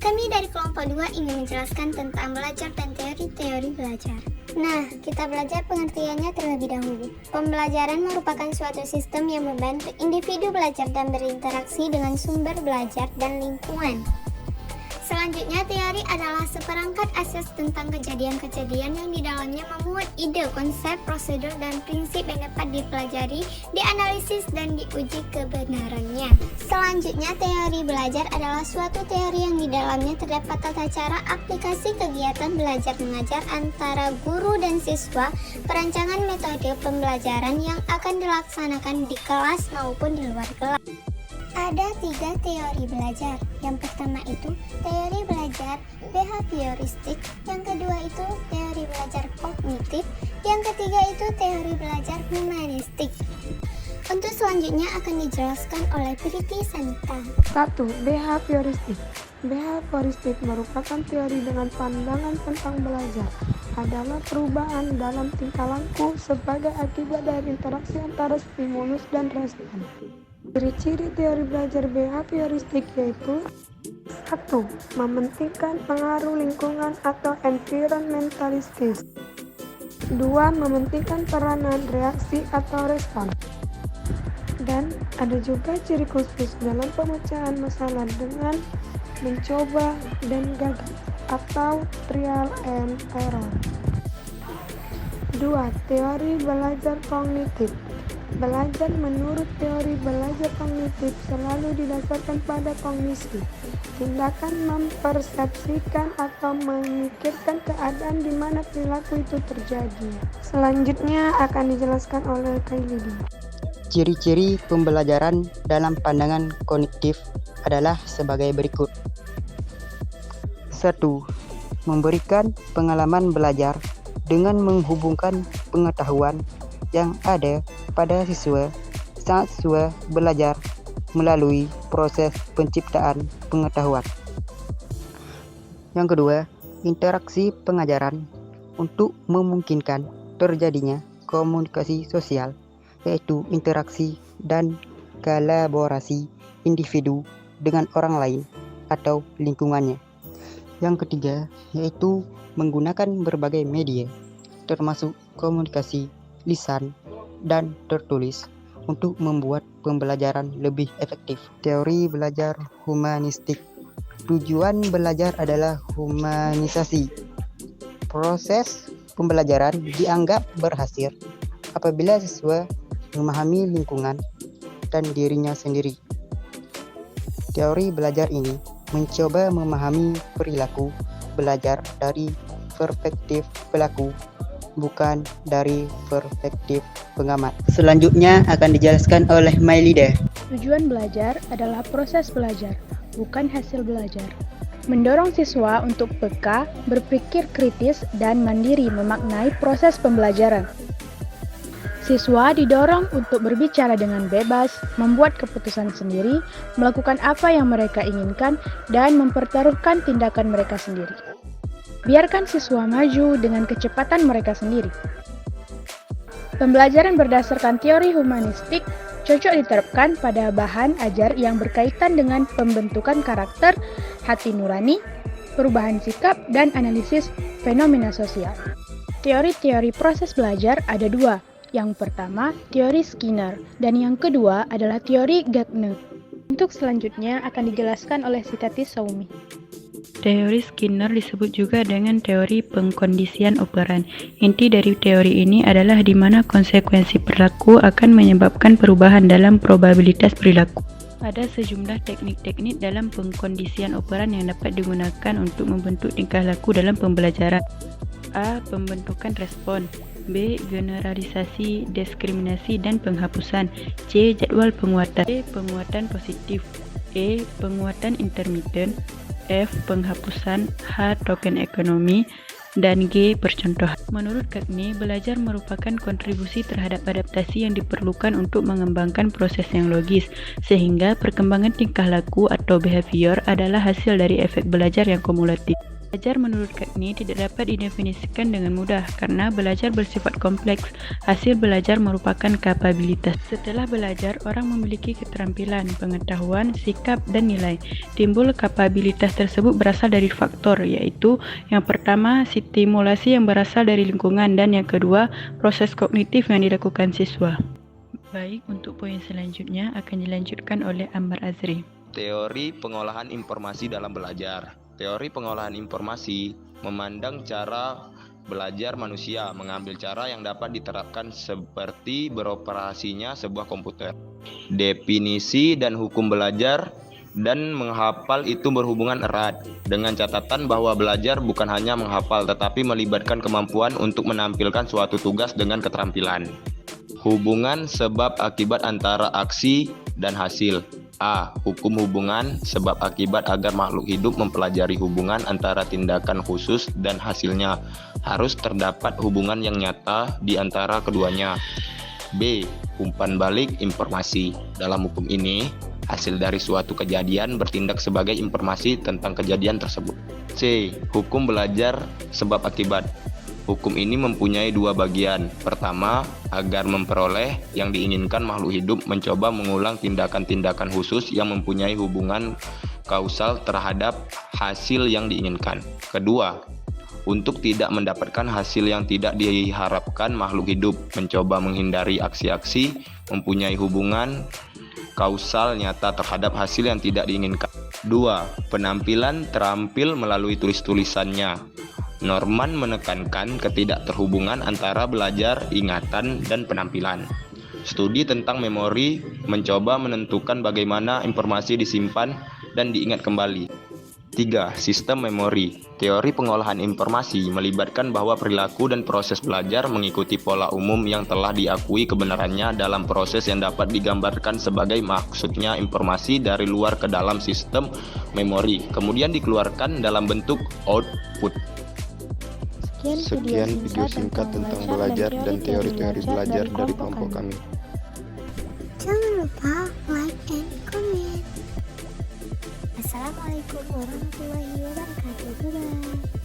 kami dari kelompok 2 ingin menjelaskan tentang belajar dan teori-teori belajar. Nah, kita belajar pengertiannya terlebih dahulu. Pembelajaran merupakan suatu sistem yang membantu individu belajar dan berinteraksi dengan sumber belajar dan lingkungan. Selanjutnya, teori adalah seperangkat asas tentang kejadian-kejadian yang di dalamnya memuat ide, konsep, prosedur, dan prinsip yang dapat dipelajari, dianalisis, dan diuji kebenarannya. Selanjutnya, teori belajar adalah suatu teori yang di dalamnya terdapat tata cara aplikasi kegiatan belajar mengajar antara guru dan siswa, perancangan metode pembelajaran yang akan dilaksanakan di kelas maupun di luar kelas. Ada 3 teori belajar. Yang pertama itu teori belajar behavioristik, yang kedua itu teori belajar kognitif, yang ketiga itu teori belajar humanistik. Untuk selanjutnya akan dijelaskan oleh Priti Sanita. 1. Behavioristik. Behavioristik merupakan teori dengan pandangan tentang belajar adalah perubahan dalam tingkah laku sebagai akibat dari interaksi antara stimulus dan respon. Ciri-ciri teori belajar behavioristik yaitu 1. Mementingkan pengaruh lingkungan atau environmentalistis. 2. Mementingkan peranan reaksi atau respon. Dan ada juga ciri khusus dalam pemecahan masalah dengan mencoba dan gagal atau trial and error. 2. Teori belajar kognitif. Belajar menurut teori belajar kognitif selalu didasarkan pada kognisi, tindakan mempersepsikan atau memikirkan keadaan di mana perilaku itu terjadi. Selanjutnya akan dijelaskan oleh Kailidi. Ciri-ciri pembelajaran dalam pandangan kognitif adalah sebagai berikut. 1. Memberikan pengalaman belajar dengan menghubungkan pengetahuan yang ada pada siswa saat siswa belajar melalui proses penciptaan pengetahuan. Yang kedua, interaksi pengajaran untuk memungkinkan terjadinya komunikasi sosial, yaitu interaksi dan kolaborasi individu dengan orang lain atau lingkungannya. Yang ketiga, yaitu menggunakan berbagai media, termasuk komunikasi lisan dan tertulis untuk membuat pembelajaran lebih efektif. Teori belajar humanistik. Tujuan belajar adalah humanisasi. Proses pembelajaran dianggap berhasil apabila siswa memahami lingkungan dan dirinya sendiri. Teori belajar ini mencoba memahami perilaku belajar dari perspektif pelaku, bukan dari perspektif pengamat. Selanjutnya akan dijelaskan oleh Mailida. Tujuan belajar adalah proses belajar, bukan hasil belajar. Mendorong siswa untuk peka, berpikir kritis, dan mandiri memaknai proses pembelajaran. Siswa didorong untuk berbicara dengan bebas, membuat keputusan sendiri, melakukan apa yang mereka inginkan, dan mempertaruhkan tindakan mereka sendiri. Biarkan siswa maju dengan kecepatan mereka sendiri. Pembelajaran berdasarkan teori humanistik cocok diterapkan pada bahan ajar yang berkaitan dengan pembentukan karakter, hati nurani, perubahan sikap, dan analisis fenomena sosial. Teori-teori proses belajar ada 2. Yang pertama, teori Skinner, dan yang kedua adalah teori Gardner. Untuk selanjutnya akan dijelaskan oleh Sitati Saumi. Teori Skinner disebut juga dengan teori pengkondisian operan. Inti dari teori ini adalah di mana konsekuensi perilaku akan menyebabkan perubahan dalam probabilitas perilaku. Ada sejumlah teknik-teknik dalam pengkondisian operan yang dapat digunakan untuk membentuk tingkah laku dalam pembelajaran. A. Pembentukan respon. B. Generalisasi, diskriminasi, dan penghapusan. C. Jadwal penguatan. D. Penguatan positif. E. Penguatan intermiten. F. Penghapusan. H. Token ekonomi. Dan G. Percontohan. Menurut Cagney, belajar merupakan kontribusi terhadap adaptasi yang diperlukan untuk mengembangkan proses yang logis, sehingga perkembangan tingkah laku atau behavior adalah hasil dari efek belajar yang kumulatif. Belajar menurut Cagney tidak dapat didefinisikan dengan mudah karena belajar bersifat kompleks. Hasil belajar merupakan kapabilitas. Setelah belajar, orang memiliki keterampilan, pengetahuan, sikap, dan nilai. Timbul kapabilitas tersebut berasal dari faktor, yaitu yang pertama, stimulasi yang berasal dari lingkungan, dan yang kedua, proses kognitif yang dilakukan siswa. Baik, untuk poin selanjutnya akan dilanjutkan oleh Ammar Azri. Teori pengolahan informasi dalam belajar. Teori pengolahan informasi memandang cara belajar manusia, mengambil cara yang dapat diterapkan seperti beroperasinya sebuah komputer. Definisi dan hukum belajar dan menghafal itu berhubungan erat, dengan catatan bahwa belajar bukan hanya menghafal tetapi melibatkan kemampuan untuk menampilkan suatu tugas dengan keterampilan. Hubungan sebab akibat antara aksi dan hasil. A. Hukum hubungan sebab akibat agar makhluk hidup mempelajari hubungan antara tindakan khusus dan hasilnya. Harus terdapat hubungan yang nyata di antara keduanya. B. Umpan balik informasi. Dalam hukum ini, hasil dari suatu kejadian bertindak sebagai informasi tentang kejadian tersebut. C. Hukum belajar sebab akibat. Hukum ini mempunyai dua bagian. Pertama, agar memperoleh yang diinginkan, makhluk hidup mencoba mengulang tindakan-tindakan khusus yang mempunyai hubungan kausal terhadap hasil yang diinginkan. Kedua, untuk tidak mendapatkan hasil yang tidak diharapkan, makhluk hidup mencoba menghindari aksi-aksi mempunyai hubungan kausal nyata terhadap hasil yang tidak diinginkan. 2. Penampilan terampil melalui tulis-tulisannya. Norman menekankan ketidakterhubungan antara belajar, ingatan, dan penampilan. Studi tentang memori mencoba menentukan bagaimana informasi disimpan dan diingat kembali. 3. Sistem memori. Teori pengolahan informasi melibatkan bahwa perilaku dan proses belajar mengikuti pola umum yang telah diakui kebenarannya dalam proses yang dapat digambarkan sebagai maksudnya informasi dari luar ke dalam sistem memori, kemudian dikeluarkan dalam bentuk output. Sekian video singkat tentang belajar dan teori-teori belajar dari kelompok kami. Jangan lupa like and comment. Assalamualaikum warahmatullahi wabarakatuh. Bye-bye.